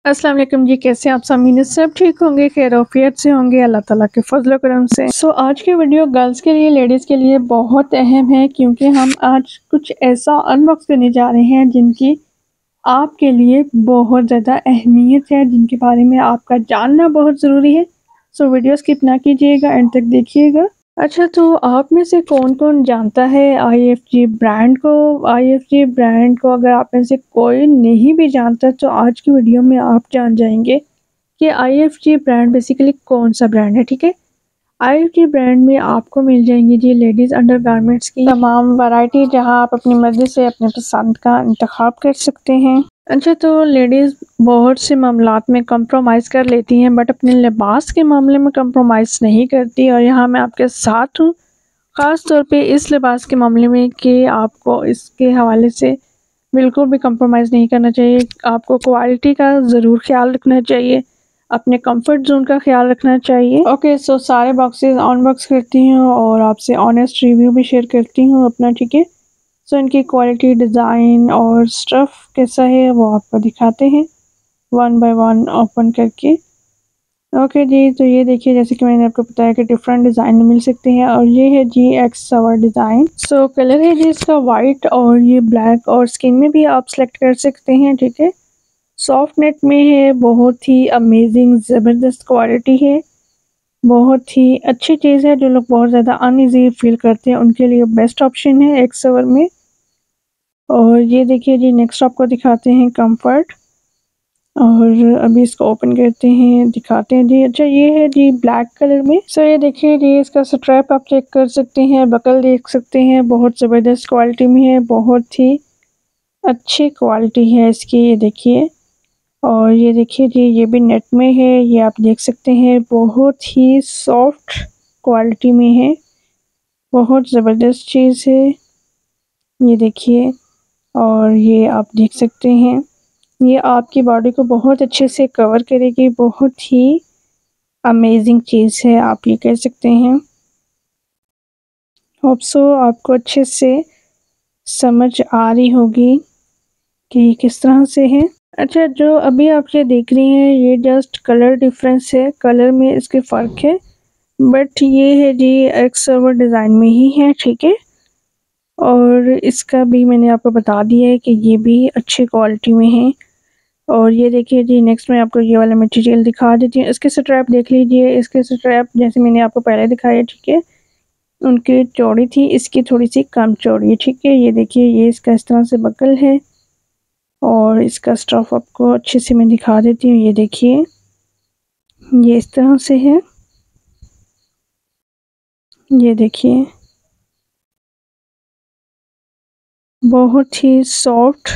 अस्सलाम वालेकुम जी, कैसे आप सब सब ठीक होंगे, खैरियत से होंगे अल्लाह ताला के फजल करम से। आज की वीडियो गर्ल्स के लिए, लेडीज़ के लिए बहुत अहम है क्योंकि हम आज कुछ ऐसा अनबॉक्स करने जा रहे हैं जिनकी आपके लिए बहुत ज़्यादा अहमियत है, जिनके बारे में आपका जानना बहुत ज़रूरी है। वीडियो स्किप ना कीजिएगा, एंड तक देखिएगा। अच्छा, तो आप में से कौन-कौन जानता है आईएफजी ब्रांड को? आईएफजी ब्रांड को अगर आप में से कोई नहीं भी जानता तो आज की वीडियो में आप जान जाएंगे कि आईएफजी ब्रांड बेसिकली कौन सा ब्रांड है। ठीक है, आईएफजी ब्रांड में आपको मिल जाएंगी जी लेडीज़ अंडरगारमेंट्स की तमाम वैरायटी, जहां आप अपनी मर्जी से अपने पसंद का इंतखाब कर सकते हैं। अच्छा, तो लेडीज़ बहुत से मामलात में कंप्रोमाइज़ कर लेती हैं बट अपने लिबास के मामले में कंप्रोमाइज़ नहीं करती, और यहाँ मैं आपके साथ हूँ ख़ास तौर पे इस लिबास के मामले में कि आपको इसके हवाले से बिल्कुल भी कंप्रोमाइज़ नहीं करना चाहिए। आपको क्वालिटी का ज़रूर ख्याल रखना चाहिए, अपने कंफर्ट जोन का ख्याल रखना चाहिए। ओके, सो सारे बॉक्सेस अनबॉक्स करती हूँ और आपसे ऑनेस्ट रिव्यू भी शेयर करती हूँ अपना। ठीक है, सो इनकी क्वालिटी, डिज़ाइन और स्टफ़ कैसा है वो आपको दिखाते हैं वन बाय वन ओपन करके। ओके जी, तो ये देखिए, जैसे कि मैंने आपको बताया कि डिफरेंट डिज़ाइन में मिल सकते हैं, और ये है जी एक्स डिज़ाइन। सो कलर है जी इसका वाइट और ये ब्लैक, और स्किन में भी आप सेलेक्ट कर सकते हैं। ठीक है, सॉफ्ट नेट में है, बहुत ही अमेजिंग ज़बरदस्त क्वालिटी है, बहुत ही अच्छी चीज़ है। जो लोग बहुत ज़्यादा अनईजी फील करते हैं उनके लिए बेस्ट ऑप्शन है एक्स में। और ये देखिए जी, नेक्स्ट आपको दिखाते हैं कंफर्ट, और अभी इसको ओपन करते हैं, दिखाते हैं जी। अच्छा, ये है जी ब्लैक कलर में। ये देखिए जी, इसका स्ट्रैप आप चेक कर सकते हैं, बकल देख सकते हैं, बहुत ज़बरदस्त क्वालिटी में है, बहुत ही अच्छी क्वालिटी है इसकी, ये देखिए। और ये देखिए जी, ये भी नेट में है, ये आप देख सकते हैं, बहुत ही सॉफ्ट क्वालिटी में है, बहुत ज़बरदस्त चीज़ है, ये देखिए। और ये आप देख सकते हैं, ये आपकी बॉडी को बहुत अच्छे से कवर करेगी, बहुत ही अमेजिंग चीज़ है, आप ये कह सकते हैं। होप सो आपको अच्छे से समझ आ रही होगी कि किस तरह से है। अच्छा, जो अभी आप ये देख रही हैं ये जस्ट कलर डिफरेंस है, कलर में इसके फ़र्क है, बट ये है जी एक्स डिज़ाइन में ही है। ठीक है, और इसका भी मैंने आपको बता दिया है कि ये भी अच्छी क्वालिटी में है। और ये देखिए जी, नेक्स्ट मैं आपको ये वाला मटेरियल दिखा देती हूँ। इसके स्ट्रैप देख लीजिए, इसके स्ट्रैप जैसे मैंने आपको पहले दिखाया, ठीक है, उनकी चौड़ी थी, इसकी थोड़ी सी कम चौड़ी है। ठीक है, ये देखिए, ये इसका इस तरह से बकल है, और इसका स्टफ आपको अच्छे से मैं दिखा देती हूँ। ये देखिए, ये इस तरह से है, ये देखिए, बहुत ही सॉफ्ट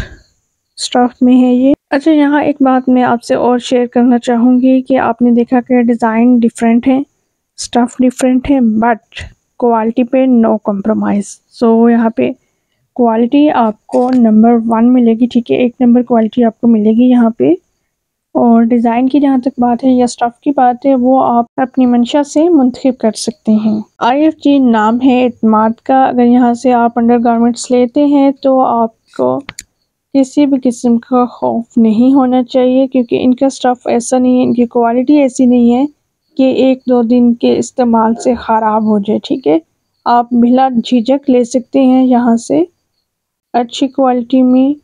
स्टफ में है ये। अच्छा, यहाँ एक बात मैं आपसे और शेयर करना चाहूँगी कि आपने देखा कि डिज़ाइन डिफरेंट है, स्टफ़ डिफरेंट है, बट क्वालिटी पे नो कॉम्प्रोमाइज़। यहाँ पे क्वालिटी आपको नंबर 1 मिलेगी। ठीक है, एक नंबर क्वालिटी आपको मिलेगी यहाँ पे। और डिज़ाइन की जहाँ तक बात है या स्टफ़ की बात है, वो आप अपनी मंशा से मुंतखब कर सकते हैं। आईएफजी नाम है एतमाद का। अगर यहाँ से आप अंडरगारमेंट्स लेते हैं तो आपको किसी भी किस्म का खौफ नहीं होना चाहिए, क्योंकि इनका स्टफ़ ऐसा नहीं है, इनकी क्वालिटी ऐसी नहीं है कि 1-2 दिन के इस्तेमाल से ख़राब हो जाए। ठीक है, आप बिला झिझक ले सकते हैं यहाँ से, अच्छी क्वालिटी में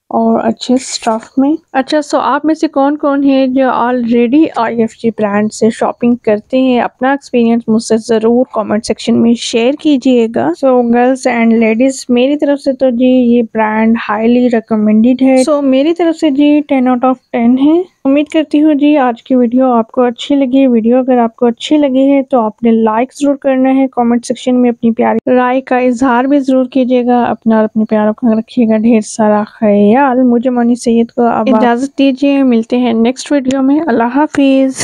और अच्छे स्टफ़ में। अच्छा, आप में से कौन-कौन है जो ऑलरेडी आईएफजी ब्रांड से शॉपिंग करते हैं? अपना एक्सपीरियंस मुझसे ज़रूर कमेंट सेक्शन में शेयर कीजिएगा। गर्ल्स एंड लेडीज़, मेरी तरफ से तो जी ये ब्रांड हाईली रिकमेंडेड है। मेरी तरफ से जी 10 आउट ऑफ 10 है। उम्मीद करती हूँ जी आज की वीडियो आपको अच्छी लगी। वीडियो अगर आपको अच्छी लगी है तो आपने लाइक ज़रूर करना है, कमेंट सेक्शन में अपनी प्यारी राय का इजहार भी ज़रूर कीजिएगा। अपना और अपने प्यारों का रखिएगा ढेर सारा ख्याल। मुझे मोनी सैयद को अब इजाज़त दीजिए, मिलते हैं नेक्स्ट वीडियो में। अल्लाह हाफिज़।